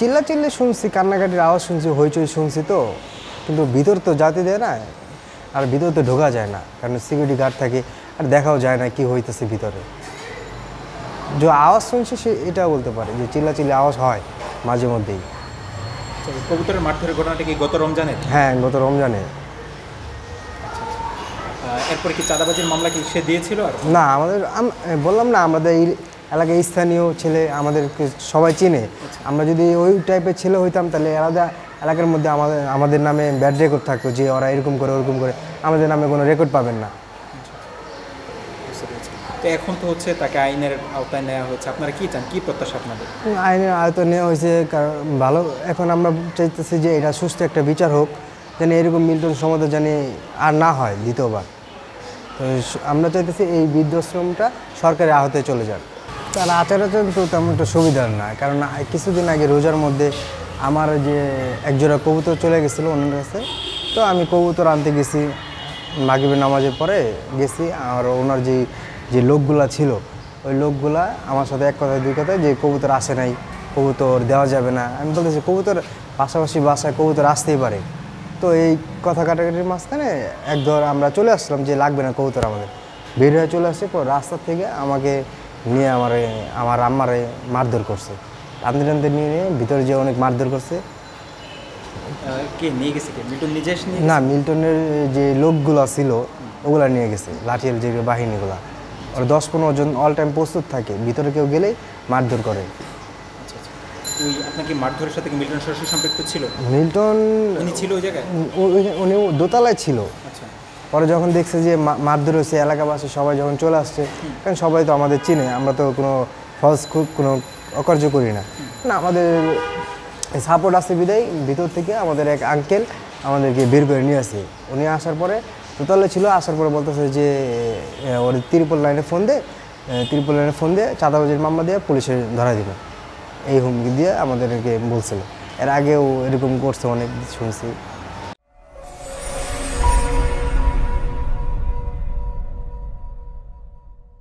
চিল্লাচিল্লি শুনছি, কান্নাকাটির আওয়াজ শুনছি, হইচই শুনছি, তো কিন্তু ভিতর তো যেতে দেয় না, আর ভিতর তো ঢোকা যায় না, কারণ সিকিউরিটি গার্ড থাকে, আর দেখাও যায় না কি হইতেছে ভিতরে। যে আওয়াজ শুনছি সে এটা বলতে পারে যে চিল্লাচিল্লি আওয়াজ হয় মাঝে মধ্যেই। কবুতরের মারধরের ঘটনাটা কি গত রমজানে? হ্যাঁ, গত রমজানে। এরপরে কি চাঁদাবাজির মামলা কি সে দিয়েছিল? আর না, আমাদের বললাম না, আমাদের এই এলাকায় স্থানীয় ছেলে আমাদেরকে সবাই চিনে। আমরা যদি ওই টাইপের ছেলে হইতাম তাহলে আলাদা এলাকার মধ্যে আমাদের নামে ব্যাড রেকর্ড থাকতো, যে ওরা এরকম করে ওরকম করে, আমাদের নামে কোনো রেকর্ড পাবেন না। তো এখন তো হচ্ছে তাকে আইনের আওতায় নেওয়া হয়েছে, আপনারা কি চান, কি প্রত্যাশা আপনাদের? আইনের আওতায় নেওয়া হয়েছে, কারণ ভালো। এখন আমরা চাইতেছি যে এটা সুস্থ একটা বিচার হোক, যেন এরকম মিল্টন সমাজে জানি আর না হয় দ্বিতীয়বার। তো আমরা চাইতেছি এই বৃদ্ধাশ্রমটা সরকারি আওতায় চলে যাক। তার আচার তো তেমন একটা সুবিধার না, কারণ কিছুদিন আগে রোজার মধ্যে আমার যে একজোড়া কবুতর চলে গেছিলো ওনার কাছে, তো আমি কবুতর আনতে গেছি, মাগরিবের নামাজের পরে গেছি, আর ওনার যে লোকগুলা ছিল ওই লোকগুলা আমার সাথে এক কথায় দুই কথায় যে কবুতর আসে নাই, কবুতর দেওয়া যাবে না। আমি বলতেছি কবুতর পাশাপাশি বাসায় কবুতর আসতেই পারে। তো এই কথা কাটাকাটির মাঝখানে একদর আমরা চলে আসলাম যে লাগবে না কবুতর, আমাদের বের হয়ে চলে আসছে। পর রাস্তা থেকে আমাকে নিয়ে আমার আম্মারে মারধর করছে, টানতে টানতে নিয়ে ভিতরে যে অনেক মারধর করছে। কে নিয়ে গেছে? কে, মিল্টন নিজে এসে? না, মিল্টনের যে লোকগুলো ছিল ওগুলা নিয়ে গেছে, লাঠিয়াল যে বাহিনীগুলা। ওরা 10-15 জন অল টাইম প্রস্তুত থাকে, ভিতরে কেউ গেলেই মারধর করে। আচ্ছা আচ্ছা, আপনাকে মারধরের সাথে কি মিল্টন সরাসরি সম্পৃক্ত ছিল? মিল্টন উনি ছিল ওই জায়গায়? উনি দোতলায় ছিল। আচ্ছা। পরে যখন দেখছে যে মারধর হয়েছে, এলাকাবাসী সবাই যখন চলে আসছে, কারণ সবাই তো আমাদের চিনে, আমরা তো কোনো ফলস কোনো অকার্য করি না, না আমাদের সাপোর্ট আছে বিদায় ভিতর থেকে আমাদের এক আঙ্কেল আমাদেরকে বের করে নিয়ে আসে। উনি আসার পরে দোতলায় ছিল, আসার পরে বলতেছে যে ওর ত্রিপল লাইনে ফোন দিয়ে চাঁদাবাজির মামলা দিয়ে পুলিশে ধরা দিল, এই হুমকি দিয়ে আমাদেরকে বলছিল। এর আগেও এরকম করছে, অনেক শুনছি।